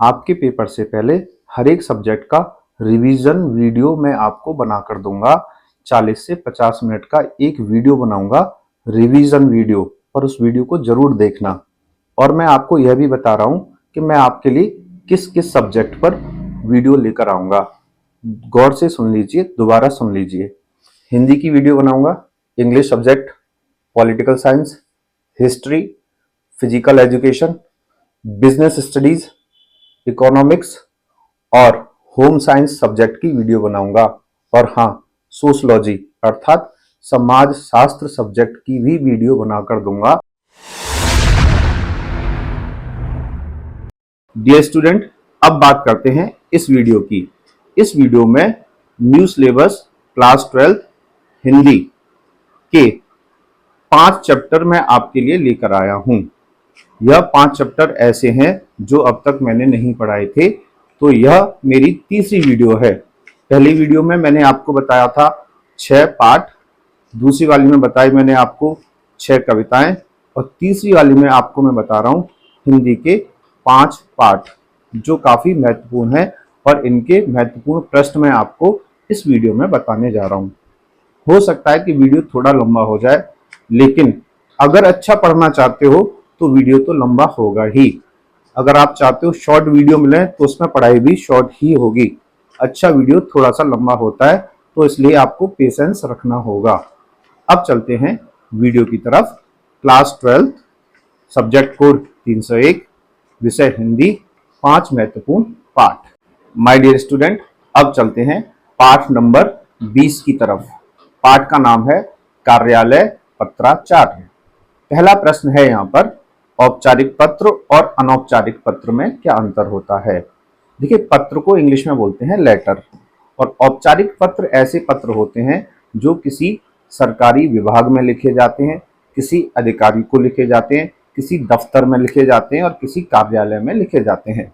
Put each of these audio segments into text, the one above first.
आपके पेपर से पहले हर एक सब्जेक्ट का रिवीजन वीडियो मैं आपको बनाकर दूंगा। 40 से 50 मिनट का एक वीडियो बनाऊंगा, रिवीजन वीडियो, और उस वीडियो को जरूर देखना। और मैं आपको यह भी बता रहा हूं कि मैं आपके लिए किस किस सब्जेक्ट पर वीडियो लेकर आऊंगा। गौर से सुन लीजिए, दोबारा सुन लीजिए। हिंदी की वीडियो बनाऊंगा, English subject, political science, history, physical education, business studies, economics और होम साइंस सब्जेक्ट की वीडियो बनाऊंगा। और हाँ, सोशलॉजी अर्थात समाज शास्त्र सब्जेक्ट की भी वीडियो बनाकर दूंगा। डियर स्टूडेंट, अब बात करते हैं इस वीडियो की। इस वीडियो में न्यू सिलेबस क्लास 12 हिंदी के 5 चैप्टर मैं आपके लिए लेकर आया हूं। यह 5 चैप्टर ऐसे हैं जो अब तक मैंने नहीं पढ़ाए थे, तो यह मेरी तीसरी वीडियो है। पहली वीडियो में मैंने आपको बताया था 6 पाठ, दूसरी वाली में बताई मैंने आपको 6 कविताएं, और तीसरी वाली में आपको मैं बता रहा हूं हिंदी के 5 पाठ जो काफी महत्वपूर्ण है, और इनके महत्वपूर्ण प्रश्न मैं आपको इस वीडियो में बताने जा रहा हूं। हो सकता है कि वीडियो थोड़ा लंबा हो जाए, लेकिन अगर अच्छा पढ़ना चाहते हो तो वीडियो तो लंबा होगा ही। अगर आप चाहते हो शॉर्ट वीडियो मिले तो उसमें पढ़ाई भी शॉर्ट ही होगी। अच्छा वीडियो थोड़ा सा लंबा होता है, तो इसलिए आपको पेशेंस रखना होगा। अब चलते हैं वीडियो की तरफ। क्लास 12 सब्जेक्ट कोड 301, विषय हिंदी, 5 महत्वपूर्ण पाठ। माय डियर स्टूडेंट, अब चलते हैं पाठ नंबर 20 की तरफ। पाठ का नाम है कार्यालय पत्राचार। पहला प्रश्न है यहाँ पर, औपचारिक पत्र और अनौपचारिक पत्र में क्या अंतर होता है। देखिए, पत्र को इंग्लिश में बोलते हैं लेटर, और औपचारिक पत्र ऐसे पत्र होते हैं जो किसी सरकारी विभाग में लिखे जाते हैं, किसी अधिकारी को लिखे जाते हैं, किसी दफ्तर में लिखे जाते हैं और किसी कार्यालय में लिखे जाते हैं।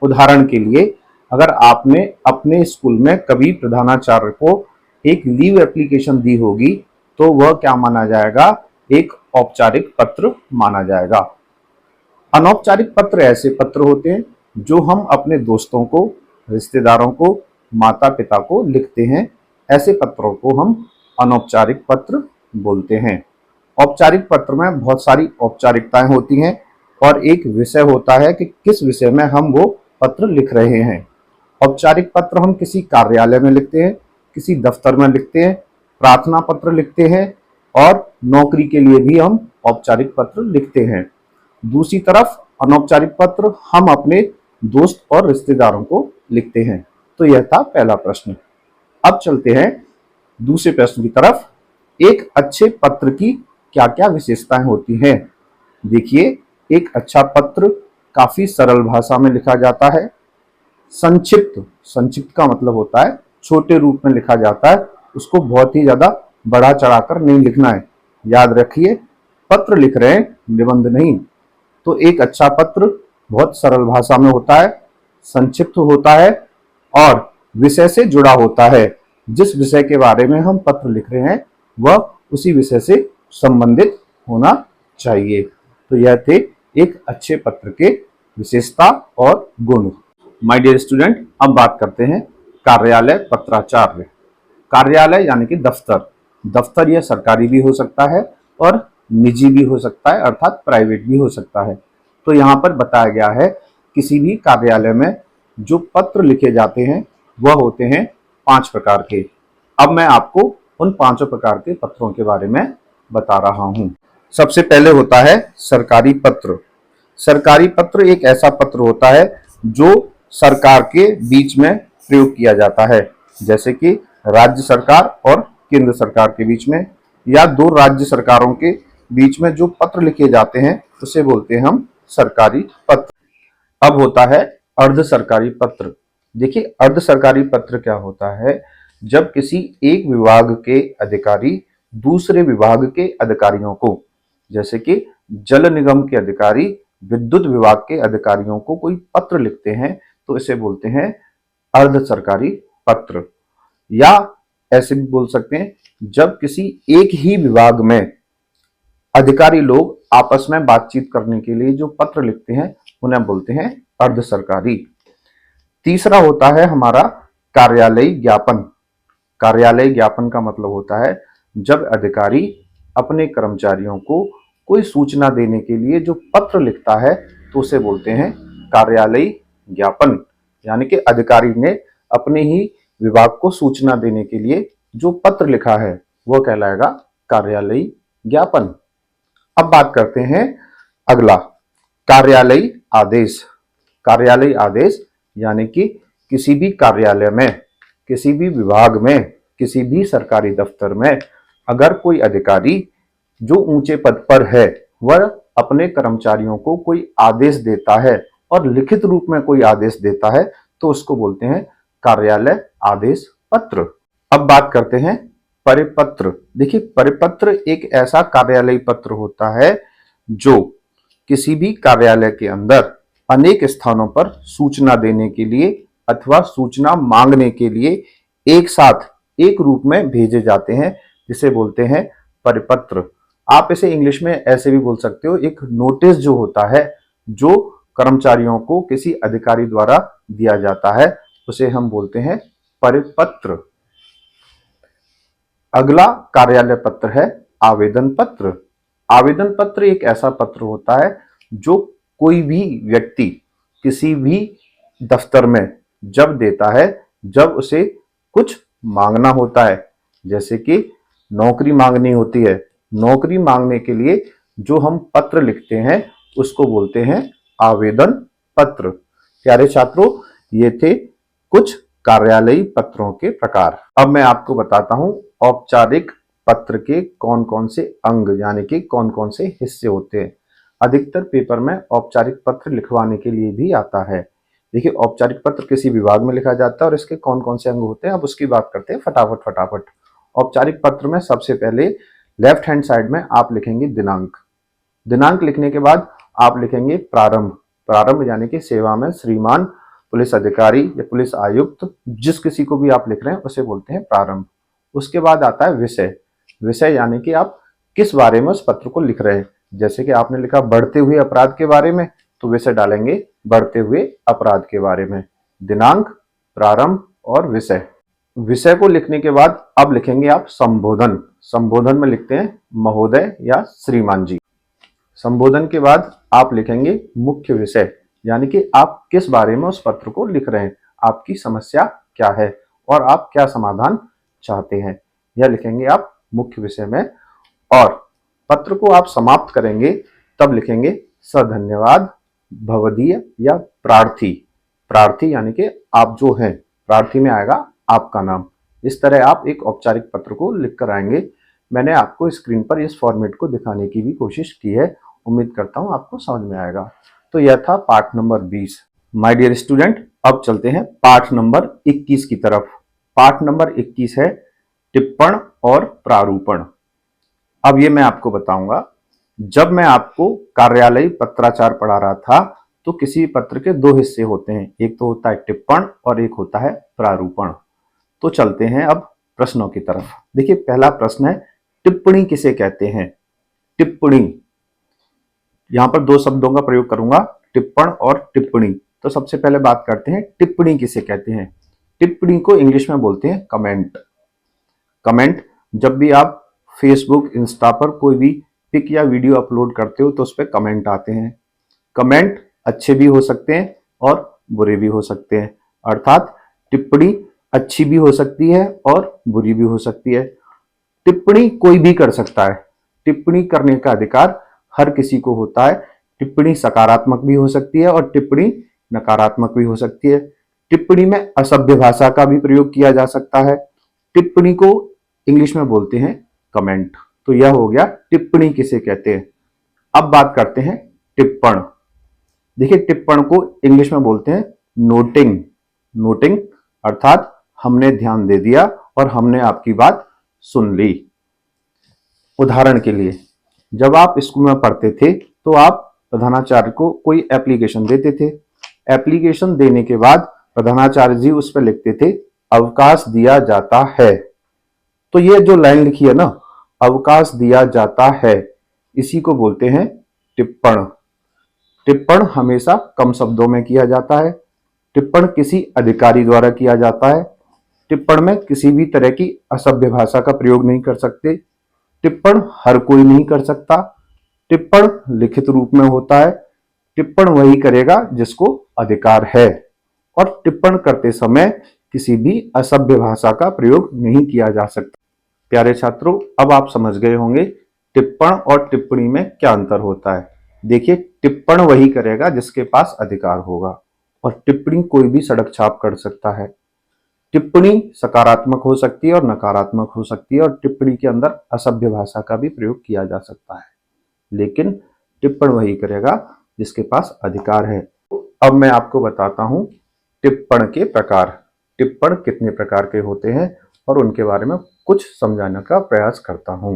उदाहरण के लिए, अगर आपने अपने स्कूल में कभी प्रधानाचार्य को एक लीव एप्लीकेशन दी होगी, तो वह क्या माना जाएगा, एक औपचारिक पत्र माना जाएगा। अनौपचारिक पत्र ऐसे पत्र होते हैं जो हम अपने दोस्तों को, रिश्तेदारों को, माता पिता को लिखते हैं। ऐसे पत्रों को हम अनौपचारिक पत्र बोलते हैं। औपचारिक पत्र में बहुत सारी औपचारिकताएं होती हैं, और एक विषय होता है कि किस विषय में हम वो पत्र लिख रहे हैं। औपचारिक पत्र हम किसी कार्यालय में लिखते हैं, किसी दफ्तर में लिखते हैं, प्रार्थना पत्र लिखते हैं, और नौकरी के लिए भी हम औपचारिक पत्र लिखते हैं। दूसरी तरफ अनौपचारिक पत्र हम अपने दोस्त और रिश्तेदारों को लिखते हैं। तो यह था पहला प्रश्न। अब चलते हैं दूसरे प्रश्न की तरफ। एक अच्छे पत्र की क्या क्या विशेषताएं होती हैं। देखिए, एक अच्छा पत्र काफी सरल भाषा में लिखा जाता है। संक्षिप्त, संक्षिप्त का मतलब होता है छोटे रूप में लिखा जाता है, उसको बहुत ही ज्यादा बढ़ा चढ़ाकर नहीं लिखना है। याद रखिए, पत्र लिख रहे हैं, निबंध नहीं। तो एक अच्छा पत्र बहुत सरल भाषा में होता है, संक्षिप्त होता है, और विषय से जुड़ा होता है। जिस विषय के बारे में हम पत्र लिख रहे हैं वह उसी विषय से संबंधित होना चाहिए। तो यह थे एक अच्छे पत्र के विशेषता और गुण। माय डियर स्टूडेंट, अब बात करते हैं कार्यालय पत्राचार। कार्यालय यानी कि दफ्तर। दफ्तर यह सरकारी भी हो सकता है और निजी भी हो सकता है, अर्थात प्राइवेट भी हो सकता है। तो यहाँ पर बताया गया है किसी भी कार्यालय में जो पत्र लिखे जाते हैं वह होते हैं 5 प्रकार के। अब मैं आपको उन 5 प्रकार के पत्रों के बारे में बता रहा हूँ। सबसे पहले होता है सरकारी पत्र। सरकारी पत्र एक ऐसा पत्र होता है जो सरकार के बीच में प्रयोग किया जाता है, जैसे कि राज्य सरकार और केंद्र सरकार के बीच में, या दो राज्य सरकारों के बीच में जो पत्र लिखे जाते हैं उसे बोलते हैं हम सरकारी पत्र। अब होता है अर्ध सरकारी पत्र। देखिए, अर्ध सरकारी पत्र क्या होता है, जब किसी एक विभाग के अधिकारी दूसरे विभाग के अधिकारियों को, जैसे कि जल निगम के अधिकारी विद्युत विभाग के अधिकारियों को कोई पत्र लिखते हैं, तो इसे बोलते हैं अर्ध सरकारी पत्र। या ऐसे भी बोल सकते हैं, जब किसी एक ही विभाग में अधिकारी लोग आपस में बातचीत करने के लिए जो पत्र लिखते हैं उन्हें बोलते हैं अर्ध सरकारी। तीसरा होता है हमारा कार्यालयी ज्ञापन। कार्यालयी ज्ञापन का मतलब होता है जब अधिकारी अपने कर्मचारियों को कोई सूचना देने के लिए जो पत्र लिखता है तो उसे बोलते हैं कार्यालयी ज्ञापन। यानी कि अधिकारी ने अपने ही विभाग को सूचना देने के लिए जो पत्र लिखा है वो कहलाएगा कार्यालयी ज्ञापन। अब बात करते हैं अगला, कार्यालयी आदेश। कार्यालयी आदेश यानी कि किसी भी कार्यालय में, किसी भी विभाग में, किसी भी सरकारी दफ्तर में अगर कोई अधिकारी जो ऊंचे पद पर है वह अपने कर्मचारियों को कोई आदेश देता है और लिखित रूप में कोई आदेश देता है तो उसको बोलते हैं कार्यालय आदेश पत्र। अब बात करते हैं परिपत्र। देखिए, परिपत्र एक ऐसा कार्यालयी पत्र होता है जो किसी भी कार्यालय के अंदर अनेक स्थानों पर सूचना देने के लिए अथवा सूचना मांगने के लिए एक साथ एक रूप में भेजे जाते हैं, जिसे बोलते हैं परिपत्र। आप इसे इंग्लिश में ऐसे भी बोल सकते हो, एक नोटिस जो होता है जो कर्मचारियों को किसी अधिकारी द्वारा दिया जाता है उसे हम बोलते हैं परिपत्र। अगला कार्यालय पत्र है आवेदन पत्र। आवेदन पत्र एक ऐसा पत्र होता है जो कोई भी व्यक्ति किसी भी दफ्तर में जब देता है जब उसे कुछ मांगना होता है, जैसे कि नौकरी मांगनी होती है। नौकरी मांगने के लिए जो हम पत्र लिखते हैं उसको बोलते हैं आवेदन पत्र। प्यारे छात्रों, ये थे कुछ कार्यालयी पत्रों के प्रकार। अब मैं आपको बताता हूं औपचारिक पत्र के कौन कौन से अंग यानी कि कौन कौन से हिस्से होते हैं। अधिकतर पेपर में औपचारिक पत्र लिखवाने के लिए भी आता है। देखिए, औपचारिक पत्र किसी विभाग में लिखा जाता है और इसके कौन कौन से अंग होते हैं अब उसकी बात करते हैं फटाफट। औपचारिक पत्र में सबसे पहले लेफ्ट हैंड साइड में आप लिखेंगे दिनांक। दिनांक लिखने के बाद आप लिखेंगे प्रारंभ। प्रारंभ यानी कि सेवा में श्रीमान पुलिस अधिकारी या पुलिस आयुक्त, जिस किसी को भी आप लिख रहे हैं उसे बोलते हैं प्रारंभ। उसके बाद आता है विषय। विषय यानी कि आप किस बारे में उस पत्र को लिख रहे हैं। जैसे कि आपने लिखा बढ़ते हुए अपराध के बारे में तो विषय डालेंगे बढ़ते हुए अपराध के बारे में। दिनांक, प्रारंभ और विषय। विषय को लिखने के बाद अब लिखेंगे आप संबोधन। संबोधन में लिखते हैं महोदय या श्रीमान जी। संबोधन के बाद आप लिखेंगे मुख्य विषय, यानी कि आप किस बारे में उस पत्र को लिख रहे हैं, आपकी समस्या क्या है और आप क्या समाधान चाहते हैं, यह लिखेंगे आप मुख्य विषय में। और पत्र को आप समाप्त करेंगे तब लिखेंगे सधन्यवाद भवदीय या प्रार्थी। प्रार्थी यानी कि आप जो हैं, प्रार्थी में आएगा आपका नाम। इस तरह आप एक औपचारिक पत्र को लिख कर आएंगे। मैंने आपको स्क्रीन पर इस फॉर्मेट को दिखाने की भी कोशिश की है, उम्मीद करता हूं आपको समझ में आएगा। तो यह था पाठ नंबर 20। माय डियर स्टूडेंट, अब चलते हैं पाठ नंबर 21 की तरफ। पाठ नंबर 21 है टिप्पण और प्रारूपण। अब ये मैं आपको बताऊंगा, जब मैं आपको कार्यालयी पत्राचार पढ़ा रहा था तो किसी पत्र के दो हिस्से होते हैं, एक तो होता है टिप्पण और एक होता है प्रारूपण। तो चलते हैं अब प्रश्नों की तरफ। देखिए, पहला प्रश्न है टिप्पणी किसे कहते हैं। टिप्पणी, यहां पर दो शब्दों का प्रयोग करूंगा, टिप्पण और टिप्पणी। तो सबसे पहले बात करते हैं टिप्पणी किसे कहते हैं। टिप्पणी को इंग्लिश में बोलते हैं कमेंट। कमेंट, जब भी आप फेसबुक, इंस्टा पर कोई भी पिक या वीडियो अपलोड करते हो तो उस पर कमेंट आते हैं। कमेंट अच्छे भी हो सकते हैं और बुरे भी हो सकते हैं, अर्थात टिप्पणी अच्छी भी हो सकती है और बुरी भी हो सकती है। टिप्पणी कोई भी कर सकता है, टिप्पणी करने का अधिकार हर किसी को होता है। टिप्पणी सकारात्मक भी हो सकती है और टिप्पणी नकारात्मक भी हो सकती है। टिप्पणी में असभ्य भाषा का भी प्रयोग किया जा सकता है। टिप्पणी को इंग्लिश में बोलते हैं कमेंट। तो यह हो गया टिप्पणी किसे कहते हैं। अब बात करते हैं टिप्पण। देखिए, टिप्पण को इंग्लिश में बोलते हैं नोटिंग। नोटिंग अर्थात हमने ध्यान दे दिया और हमने आपकी बात सुन ली। उदाहरण के लिए, जब आप स्कूल में पढ़ते थे तो आप प्रधानाचार्य को कोई एप्लीकेशन देते थे। एप्लीकेशन देने के बाद प्रधानाचार्य जी उस पर लिखते थे अवकाश दिया जाता है। तो ये जो लाइन लिखी है ना, अवकाश दिया जाता है, इसी को बोलते हैं टिप्पण। टिप्पण हमेशा कम शब्दों में किया जाता है। टिप्पण किसी अधिकारी द्वारा किया जाता है। टिप्पण में किसी भी तरह की असभ्य भाषा का प्रयोग नहीं कर सकते। टिप्पण हर कोई नहीं कर सकता। टिप्पण लिखित रूप में होता है। टिप्पण वही करेगा जिसको अधिकार है। और टिप्पण करते समय किसी भी असभ्य भाषा का प्रयोग नहीं किया जा सकता। प्यारे छात्रों, अब आप समझ गए होंगे टिप्पण और टिप्पणी में क्या अंतर होता है। देखिए, टिप्पण वही करेगा जिसके पास अधिकार होगा और टिप्पणी कोई भी सड़क छाप कर सकता है। टिप्पणी सकारात्मक हो सकती है और नकारात्मक हो सकती है और टिप्पणी के अंदर असभ्य भाषा का भी प्रयोग किया जा सकता है, लेकिन टिप्पण वही करेगा जिसके पास अधिकार है। अब मैं आपको बताता हूं टिप्पण के प्रकार। टिप्पण कितने प्रकार के होते हैं और उनके बारे में कुछ समझाने का प्रयास करता हूं।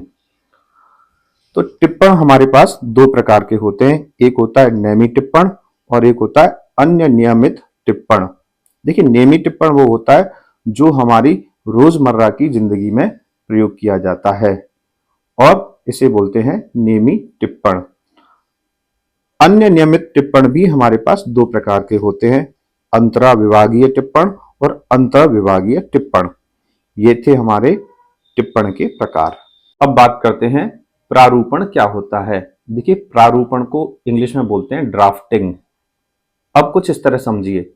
तो टिप्पण हमारे पास दो प्रकार के होते हैं। एक होता है नेमी टिप्पण और एक होता है अन्य नियमित टिप्पण। देखिए, नेमी टिप्पण वो होता है जो हमारी रोजमर्रा की जिंदगी में प्रयोग किया जाता है और इसे बोलते हैं नेमी टिप्पण। अन्य नियमित टिप्पण भी हमारे पास दो प्रकार के होते हैं, अंतरा विभागीय टिप्पण और अंतर विभागीय टिप्पण। ये थे हमारे टिप्पण के प्रकार। अब बात करते हैं प्रारूपण क्या होता है। देखिए, प्रारूपण को इंग्लिश में बोलते हैं ड्राफ्टिंग। अब कुछ इस तरह समझिए,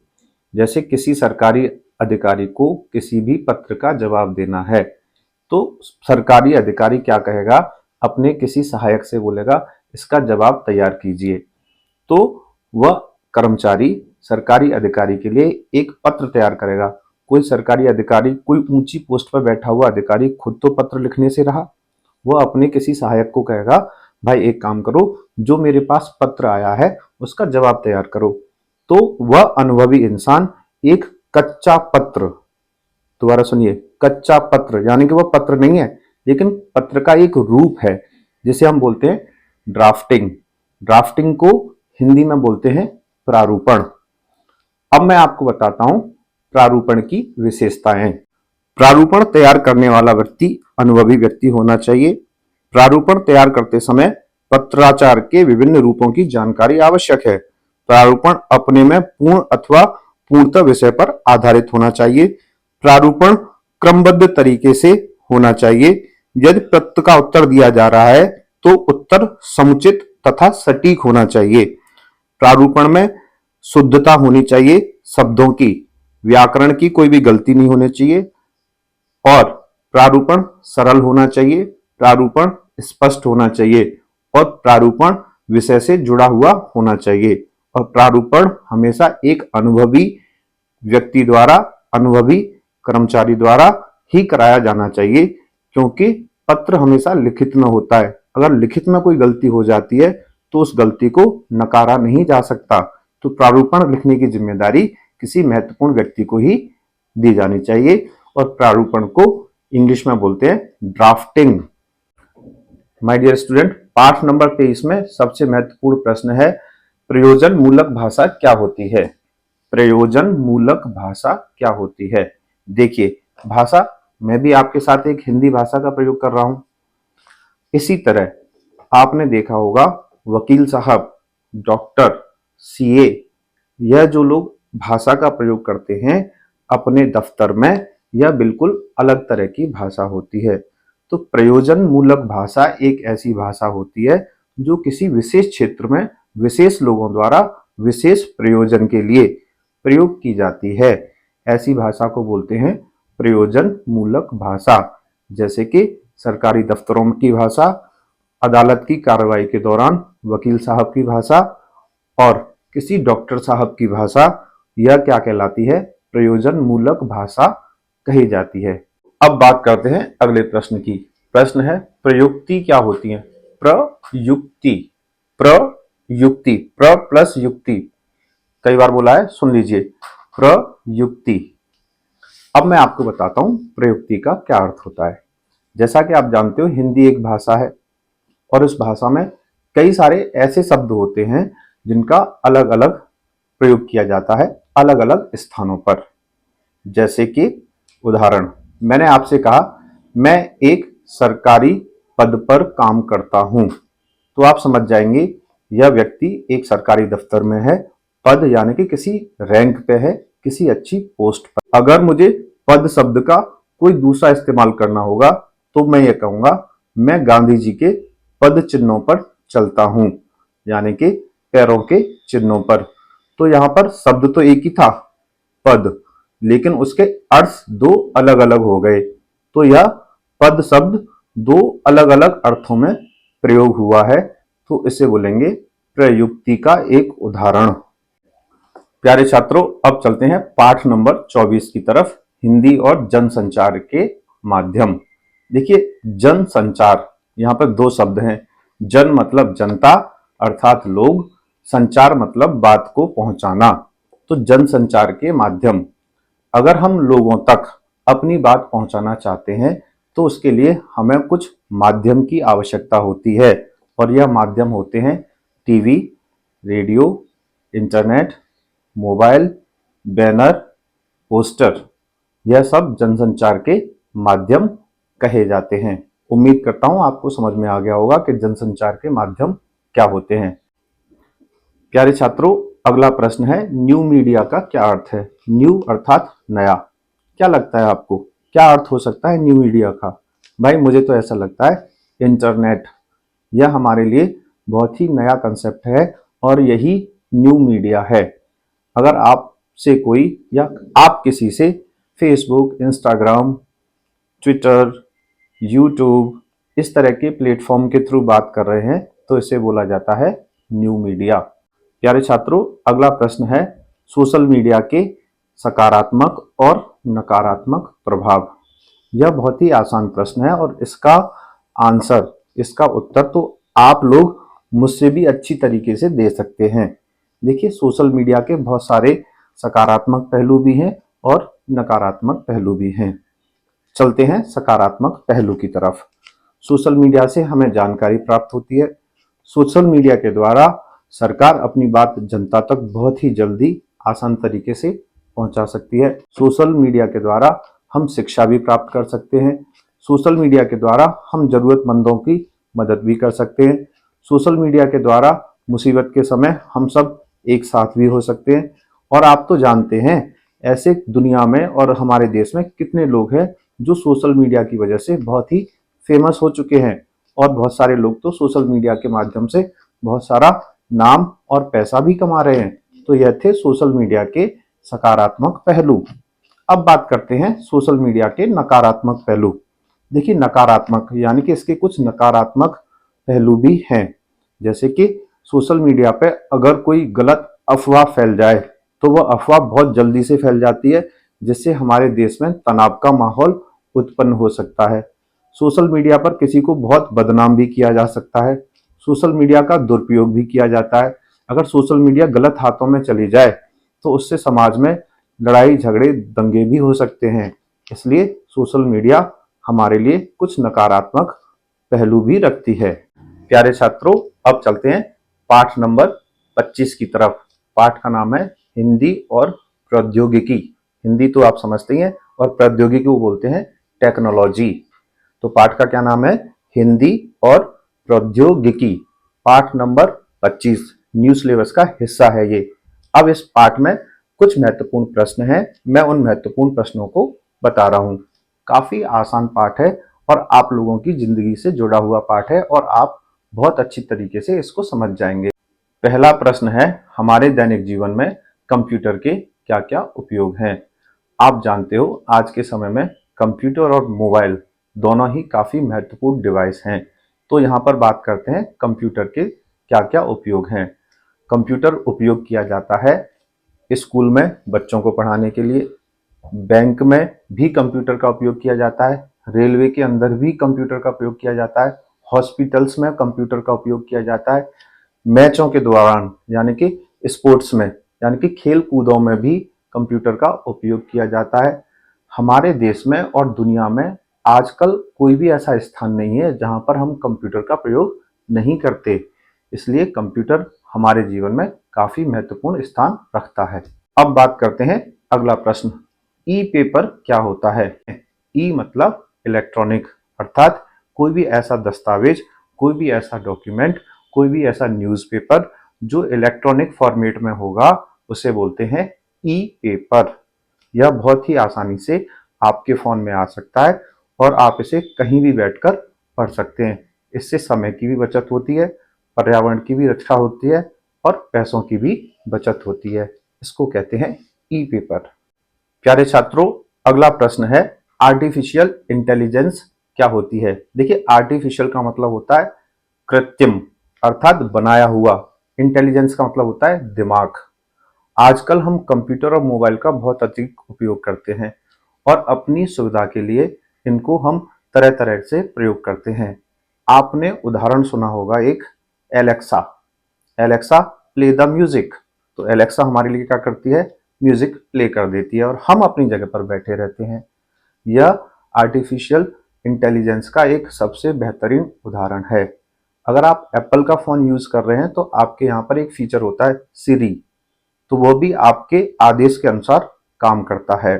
जैसे किसी सरकारी अधिकारी को किसी भी पत्र का जवाब देना है, तो सरकारी अधिकारी क्या कहेगा, अपने किसी सहायक से बोलेगा इसका जवाब तैयार कीजिए। तो वह कर्मचारी सरकारी अधिकारी के लिए एक पत्र तैयार करेगा। कोई सरकारी अधिकारी, कोई ऊंची पोस्ट पर बैठा हुआ अधिकारी खुद तो पत्र लिखने से रहा, वह अपने किसी सहायक को कहेगा, भाई एक काम करो, जो मेरे पास पत्र आया है उसका जवाब तैयार करो। तो वह अनुभवी इंसान एक कच्चा पत्र, दोबारा सुनिए, कच्चा पत्र, यानी कि वह पत्र नहीं है लेकिन पत्र का एक रूप है, जिसे हम बोलते हैं ड्राफ्टिंग। ड्राफ्टिंग को हिंदी में बोलते हैं प्रारूपण। अब मैं आपको बताता हूं प्रारूपण की विशेषताएं। प्रारूपण तैयार करने वाला व्यक्ति अनुभवी व्यक्ति होना चाहिए। प्रारूपण तैयार करते समय पत्राचार के विभिन्न रूपों की जानकारी आवश्यक है। प्रारूपण अपने में पूर्ण अथवा पूर्णतः विषय पर आधारित होना चाहिए। प्रारूपण क्रमबद्ध तरीके से होना चाहिए। यदि प्रश्न का उत्तर दिया जा रहा है तो उत्तर समुचित तथा सटीक होना चाहिए। प्रारूपण में शुद्धता होनी चाहिए, शब्दों की, व्याकरण की कोई भी गलती नहीं होनी चाहिए और प्रारूपण सरल होना चाहिए, प्रारूपण स्पष्ट होना चाहिए और प्रारूपण विषय से जुड़ा हुआ होना चाहिए। और प्रारूपण हमेशा एक अनुभवी व्यक्ति द्वारा, अनुभवी कर्मचारी द्वारा ही कराया जाना चाहिए, क्योंकि पत्र हमेशा लिखित में होता है। अगर लिखित में कोई गलती हो जाती है तो उस गलती को नकारा नहीं जा सकता। तो प्रारूपण लिखने की जिम्मेदारी किसी महत्वपूर्ण व्यक्ति को ही दी जानी चाहिए और प्रारूपण को इंग्लिश में बोलते हैं ड्राफ्टिंग। माय डियर स्टूडेंट, पाठ नंबर 23 में सबसे महत्वपूर्ण प्रश्न है, प्रयोजन मूलक भाषा क्या होती है। प्रयोजन मूलक भाषा क्या होती है। देखिए, भाषा, मैं भी आपके साथ एक हिंदी भाषा का प्रयोग कर रहा हूं। इसी तरह आपने देखा होगा वकील साहब, डॉक्टर, सीए, यह जो लोग भाषा का प्रयोग करते हैं अपने दफ्तर में, यह बिल्कुल अलग तरह की भाषा होती है। तो प्रयोजन मूलक भाषा एक ऐसी भाषा होती है जो किसी विशेष क्षेत्र में विशेष लोगों द्वारा विशेष प्रयोजन के लिए प्रयोग की जाती है। ऐसी भाषा को बोलते हैं प्रयोजन मूलक भाषा। जैसे कि सरकारी दफ्तरों की भाषा, अदालत की कार्रवाई के दौरान वकील साहब की भाषा और किसी डॉक्टर साहब की भाषा, यह क्या कहलाती है, प्रयोजन मूलक भाषा कही जाती है। अब बात करते हैं अगले प्रश्न की। प्रश्न है, प्रयुक्ति क्या होती है। प्रयुक्ति, प्रयुक्ति, प्र प्लस युक्ति, कई बार बोला है, सुन लीजिए, प्रयुक्ति। अब मैं आपको बताता हूं प्रयुक्ति का क्या अर्थ होता है। जैसा कि आप जानते हो, हिंदी एक भाषा है और इस भाषा में कई सारे ऐसे शब्द होते हैं जिनका अलग अलग प्रयोग किया जाता है अलग अलग स्थानों पर। जैसे कि उदाहरण, मैंने आपसे कहा मैं एक सरकारी पद पर काम करता हूं, तो आप समझ जाएंगे यह व्यक्ति एक सरकारी दफ्तर में है, पद यानी कि किसी रैंक पे है, किसी अच्छी पोस्ट पर। अगर मुझे पद शब्द का कोई दूसरा इस्तेमाल करना होगा तो मैं ये कहूंगा, मैं गांधी जी के पद चिन्हों पर चलता हूं, यानी कि पैरों के चिन्हों पर। तो यहां पर शब्द तो एक ही था, पद, लेकिन उसके अर्थ दो अलग अलग हो गए। तो यह पद शब्द दो अलग अलग अर्थों में प्रयोग हुआ है, तो इसे बोलेंगे प्रयुक्ति का एक उदाहरण। प्यारे छात्रों, अब चलते हैं पाठ नंबर 24 की तरफ, हिंदी और जनसंचार के माध्यम। देखिए, जनसंचार, यहाँ पर दो शब्द हैं। जन मतलब जनता अर्थात लोग, संचार मतलब बात को पहुंचाना। तो जनसंचार के माध्यम, अगर हम लोगों तक अपनी बात पहुंचाना चाहते हैं तो उसके लिए हमें कुछ माध्यम की आवश्यकता होती है, और यह माध्यम होते हैं TV, radio, internet, mobile, banner, poster. यह सब जनसंचार के माध्यम कहे जाते हैं। उम्मीद करता हूं आपको समझ में आ गया होगा कि जनसंचार के माध्यम क्या होते हैं। प्यारे छात्रों, अगला प्रश्न है, न्यू मीडिया का क्या अर्थ है? न्यू अर्थात नया। क्या लगता है आपको, क्या अर्थ हो सकता है न्यू मीडिया का? भाई मुझे तो ऐसा लगता है इंटरनेट, यह हमारे लिए बहुत ही नया कंसेप्ट है और यही न्यू मीडिया है। अगर आपसे कोई या आप किसी से फेसबुक, इंस्टाग्राम, ट्विटर, यूट्यूब इस तरह के प्लेटफॉर्म के थ्रू बात कर रहे हैं तो इसे बोला जाता है न्यू मीडिया। प्यारे छात्रों, अगला प्रश्न है, सोशल मीडिया के सकारात्मक और नकारात्मक प्रभाव। यह बहुत ही आसान प्रश्न है और इसका आंसर, इसका उत्तर तो आप लोग मुझसे भी अच्छी तरीके से दे सकते हैं। देखिए, सोशल मीडिया के बहुत सारे सकारात्मक पहलू भी हैं और नकारात्मक पहलू भी हैं। चलते हैं सकारात्मक पहलू की तरफ। सोशल मीडिया से हमें जानकारी प्राप्त होती है। सोशल मीडिया के द्वारा सरकार अपनी बात जनता तक बहुत ही जल्दी, आसान तरीके से पहुंचा सकती है। सोशल मीडिया के द्वारा हम शिक्षा भी प्राप्त कर सकते हैं। सोशल मीडिया के द्वारा हम जरूरतमंदों की मदद भी कर सकते हैं। सोशल मीडिया के द्वारा मुसीबत के समय हम सब एक साथ भी हो सकते हैं। और आप तो जानते हैं, ऐसे दुनिया में और हमारे देश में कितने लोग हैं जो सोशल मीडिया की वजह से बहुत ही फेमस हो चुके हैं, और बहुत सारे लोग तो सोशल मीडिया के माध्यम से बहुत सारा नाम और पैसा भी कमा रहे हैं। तो यह थे सोशल मीडिया के सकारात्मक पहलू। अब बात करते हैं सोशल मीडिया के नकारात्मक पहलू। देखिए, नकारात्मक यानी कि इसके कुछ नकारात्मक पहलू भी हैं। जैसे कि सोशल मीडिया पे अगर कोई गलत अफवाह फैल जाए तो वह अफवाह बहुत जल्दी से फैल जाती है, जिससे हमारे देश में तनाव का माहौल उत्पन्न हो सकता है। सोशल मीडिया पर किसी को बहुत बदनाम भी किया जा सकता है। सोशल मीडिया का दुरुपयोग भी किया जाता है। अगर सोशल मीडिया गलत हाथों में चली जाए तो उससे समाज में लड़ाई झगड़े दंगे भी हो सकते हैं। इसलिए सोशल मीडिया हमारे लिए कुछ नकारात्मक पहलू भी रखती है। प्यारे छात्रों, अब चलते हैं पाठ नंबर 25 की तरफ। पाठ का नाम है हिंदी और प्रौद्योगिकी। हिंदी तो आप समझते ही हैं और प्रौद्योगिकी को बोलते हैं टेक्नोलॉजी। तो पाठ का क्या नाम है? हिंदी और प्रौद्योगिकी। पाठ नंबर 25 न्यू सिलेबस का हिस्सा है ये। अब इस पाठ में कुछ महत्वपूर्ण प्रश्न हैं, मैं उन महत्वपूर्ण प्रश्नों को बता रहा हूं। काफी आसान पाठ है और आप लोगों की जिंदगी से जुड़ा हुआ पाठ है और आप बहुत अच्छी तरीके से इसको समझ जाएंगे। पहला प्रश्न है, हमारे दैनिक जीवन में कंप्यूटर के क्या क्या उपयोग हैं? आप जानते हो आज के समय में कंप्यूटर और मोबाइल दोनों ही काफी महत्वपूर्ण डिवाइस हैं। तो यहाँ पर बात करते हैं कंप्यूटर के क्या क्या उपयोग हैं। कंप्यूटर उपयोग किया जाता है स्कूल में बच्चों को पढ़ाने के लिए, बैंक में भी कंप्यूटर का उपयोग किया जाता है, रेलवे के अंदर भी कंप्यूटर का उपयोग किया जाता है, हॉस्पिटल्स में कंप्यूटर का उपयोग किया जाता है, मैचों के दौरान यानी कि स्पोर्ट्स में यानी कि खेल कूदों में भी कंप्यूटर का उपयोग किया जाता है। हमारे देश में और दुनिया में आजकल कोई भी ऐसा स्थान नहीं है जहां पर हम कंप्यूटर का प्रयोग नहीं करते। इसलिए कंप्यूटर हमारे जीवन में काफी महत्वपूर्ण स्थान रखता है। अब बात करते हैं अगला प्रश्न, ई पेपर क्या होता है? ई मतलब इलेक्ट्रॉनिक, अर्थात कोई भी ऐसा दस्तावेज, कोई भी ऐसा डॉक्यूमेंट, कोई भी ऐसा न्यूज़पेपर जो इलेक्ट्रॉनिक फॉर्मेट में होगा उसे बोलते हैं ई पेपर। यह बहुत ही आसानी से आपके फ़ोन में आ सकता है और आप इसे कहीं भी बैठकर पढ़ सकते हैं। इससे समय की भी बचत होती है, पर्यावरण की भी रक्षा होती है और पैसों की भी बचत होती है। इसको कहते हैं ई पेपर। प्यारे छात्रों, अगला प्रश्न है आर्टिफिशियल इंटेलिजेंस क्या होती है। देखिए, आर्टिफिशियल का मतलब होता है कृत्रिम अर्थात बनाया हुआ, इंटेलिजेंस का मतलब होता है दिमाग। आजकल हम कंप्यूटर और मोबाइल का बहुत अधिक उपयोग करते हैं और अपनी सुविधा के लिए इनको हम तरह तरह से प्रयोग करते हैं। आपने उदाहरण सुना होगा एक Alexa. Alexa play the music. तो एलेक्सा हमारे लिए क्या करती है, म्यूजिक प्ले कर देती है और हम अपनी जगह पर बैठे रहते हैं। यह आर्टिफिशियल इंटेलिजेंस का एक सबसे बेहतरीन उदाहरण है। अगर आप एप्पल का फोन यूज कर रहे हैं तो आपके यहाँ पर एक फीचर होता है सिरी, तो वो भी आपके आदेश के अनुसार काम करता है।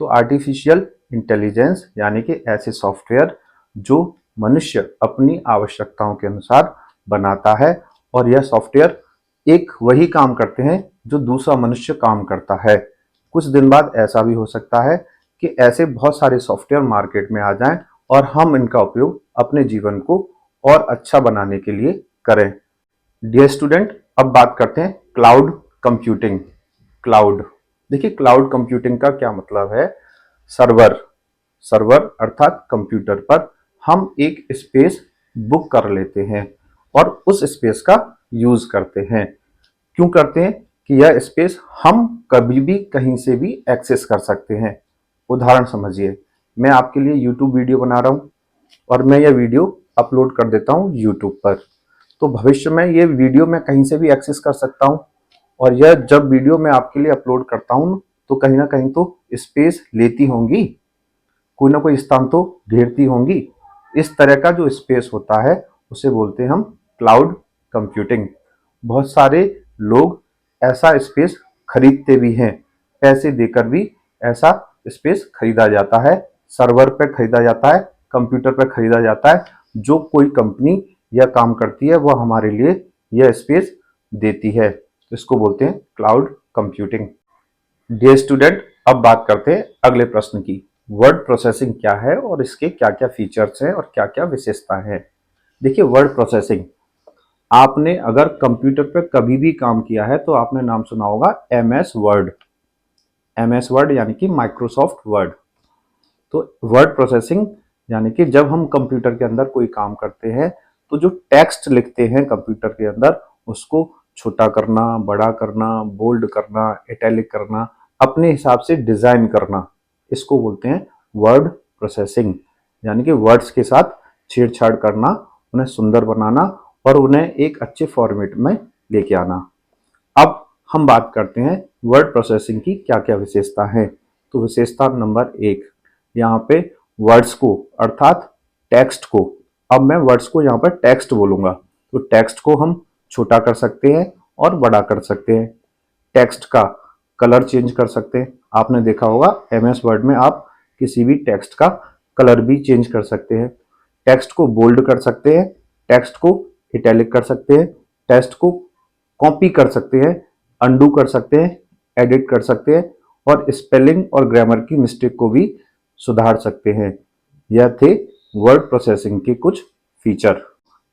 तो आर्टिफिशियल इंटेलिजेंस यानी कि ऐसे सॉफ्टवेयर जो मनुष्य अपनी आवश्यकताओं के अनुसार बनाता है और यह सॉफ्टवेयर एक वही काम करते हैं जो दूसरा मनुष्य काम करता है। कुछ दिन बाद ऐसा भी हो सकता है कि ऐसे बहुत सारे सॉफ्टवेयर मार्केट में आ जाएं और हम इनका उपयोग अपने जीवन को और अच्छा बनाने के लिए करें। डियर स्टूडेंट, अब बात करते हैं क्लाउड कंप्यूटिंग। क्लाउड, देखिए क्लाउड कंप्यूटिंग का क्या मतलब है। सर्वर, सर्वर अर्थात कंप्यूटर पर हम एक स्पेस बुक कर लेते हैं और उस स्पेस का यूज करते हैं। क्यों करते हैं कि यह स्पेस हम कभी भी कहीं से भी एक्सेस कर सकते हैं। उदाहरण समझिए, मैं आपके लिए यूट्यूब वीडियो बना रहा हूं और मैं यह वीडियो अपलोड कर देता हूं यूट्यूब पर। तो भविष्य में ये वीडियो मैं कहीं से भी एक्सेस कर सकता हूं और यह जब वीडियो मैं आपके लिए अपलोड करता हूं तो कहीं ना कहीं तो स्पेस लेती होंगी, कोई ना कोई स्थान तो घेरती होंगी। इस तरह का जो स्पेस होता है उसे बोलते हैं हम क्लाउड कंप्यूटिंग। बहुत सारे लोग ऐसा स्पेस खरीदते भी हैं, पैसे देकर भी ऐसा स्पेस खरीदा जाता है, सर्वर पे खरीदा जाता है, कंप्यूटर पे खरीदा जाता है। जो कोई कंपनी यह काम करती है वह हमारे लिए यह स्पेस देती है, इसको बोलते हैं क्लाउड कंप्यूटिंग। डियर स्टूडेंट, अब बात करते हैं अगले प्रश्न की। वर्ड प्रोसेसिंग क्या है और इसके क्या क्या फीचर्स हैं और क्या क्या विशेषता है। देखिए, वर्ड प्रोसेसिंग, आपने अगर कंप्यूटर पर कभी भी काम किया है तो आपने नाम सुना होगा एमएस वर्ड। एमएस वर्ड यानी कि माइक्रोसॉफ्ट वर्ड। तो वर्ड प्रोसेसिंग यानी कि जब हम कंप्यूटर के अंदर कोई काम करते हैं तो जो टेक्स्ट लिखते हैं कंप्यूटर के अंदर उसको छोटा करना, बड़ा करना, बोल्ड करना, इटैलिक करना, अपने हिसाब से डिजाइन करना, इसको बोलते हैं वर्ड प्रोसेसिंग। यानी कि वर्ड्स के साथ छेड़छाड़ करना, उन्हें सुंदर बनाना और उन्हें एक अच्छे फॉर्मेट में लेके आना। अब हम बात करते हैं वर्ड प्रोसेसिंग की क्या क्या विशेषता है। तो विशेषता नंबर 1, यहाँ पे वर्ड्स को अर्थात टेक्स्ट को, अब मैं वर्ड्स को यहाँ पर टेक्स्ट बोलूंगा तो टेक्स्ट को हम छोटा कर सकते हैं और बड़ा कर सकते हैं। टेक्स्ट का कलर चेंज कर सकते हैं। आपने देखा होगा एमएस वर्ड में आप किसी भी टेक्स्ट का कलर भी चेंज कर सकते हैं। टेक्स्ट को बोल्ड कर सकते हैं, टेक्स्ट को इटैलिक कर सकते हैं, टेक्स्ट को कॉपी कर सकते हैं, अंडू कर सकते हैं, एडिट कर सकते हैं और स्पेलिंग और ग्रामर की मिस्टेक को भी सुधार सकते हैं। यह थे वर्ड प्रोसेसिंग के कुछ फीचर।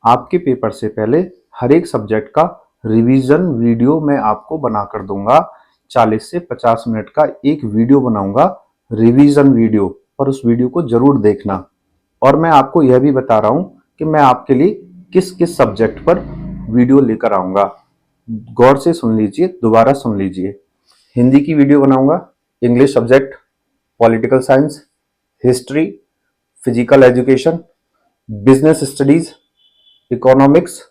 आपके पेपर से पहले हर एक सब्जेक्ट का रिवीजन वीडियो मैं आपको बनाकर दूंगा। 40 से 50 मिनट का एक वीडियो बनाऊंगा, रिवीजन वीडियो, और उस वीडियो को जरूर देखना। और मैं आपको यह भी बता रहा हूं कि मैं आपके लिए किस किस सब्जेक्ट पर वीडियो लेकर आऊंगा। गौर से सुन लीजिए, दोबारा सुन लीजिए। हिंदी की वीडियो बनाऊंगा, English subject, political science, history, physical education, business studies, economics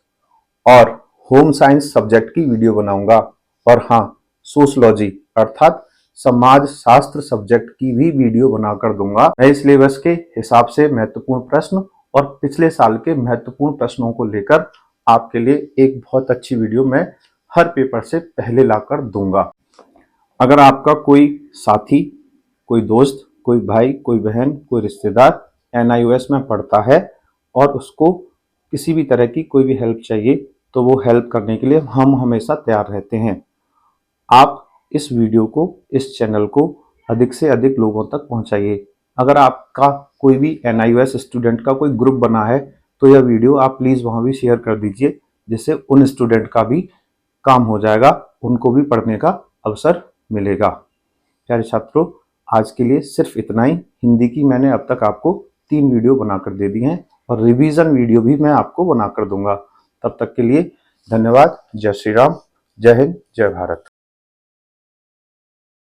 और होम साइंस सब्जेक्ट की वीडियो बनाऊंगा। और हाँ, सोशलॉजी अर्थात समाज शास्त्र सब्जेक्ट की भी वीडियो बनाकर दूंगा। नए सिलेबस के हिसाब से महत्वपूर्ण प्रश्न और पिछले साल के महत्वपूर्ण प्रश्नों को लेकर आपके लिए एक बहुत अच्छी वीडियो मैं हर पेपर से पहले लाकर दूंगा। अगर आपका कोई साथी, कोई दोस्त, कोई भाई, कोई बहन, कोई रिश्तेदार एनआईओएस में पढ़ता है और उसको किसी भी तरह की कोई भी हेल्प चाहिए तो वो हेल्प करने के लिए हम हमेशा तैयार रहते हैं। आप इस वीडियो को, इस चैनल को अधिक से अधिक लोगों तक पहुंचाइए। अगर आपका कोई भी NIOS स्टूडेंट का कोई ग्रुप बना है तो यह वीडियो आप प्लीज़ वहां भी शेयर कर दीजिए, जिससे उन स्टूडेंट का भी काम हो जाएगा, उनको भी पढ़ने का अवसर मिलेगा। प्यारे छात्रों, आज के लिए सिर्फ इतना ही। हिंदी की मैंने अब तक आपको 3 वीडियो बनाकर दे दी हैं और रिवीजन वीडियो भी मैं आपको बनाकर दूंगा। तब तक के लिए धन्यवाद। जय श्री राम, जय हिंद, जय भारत।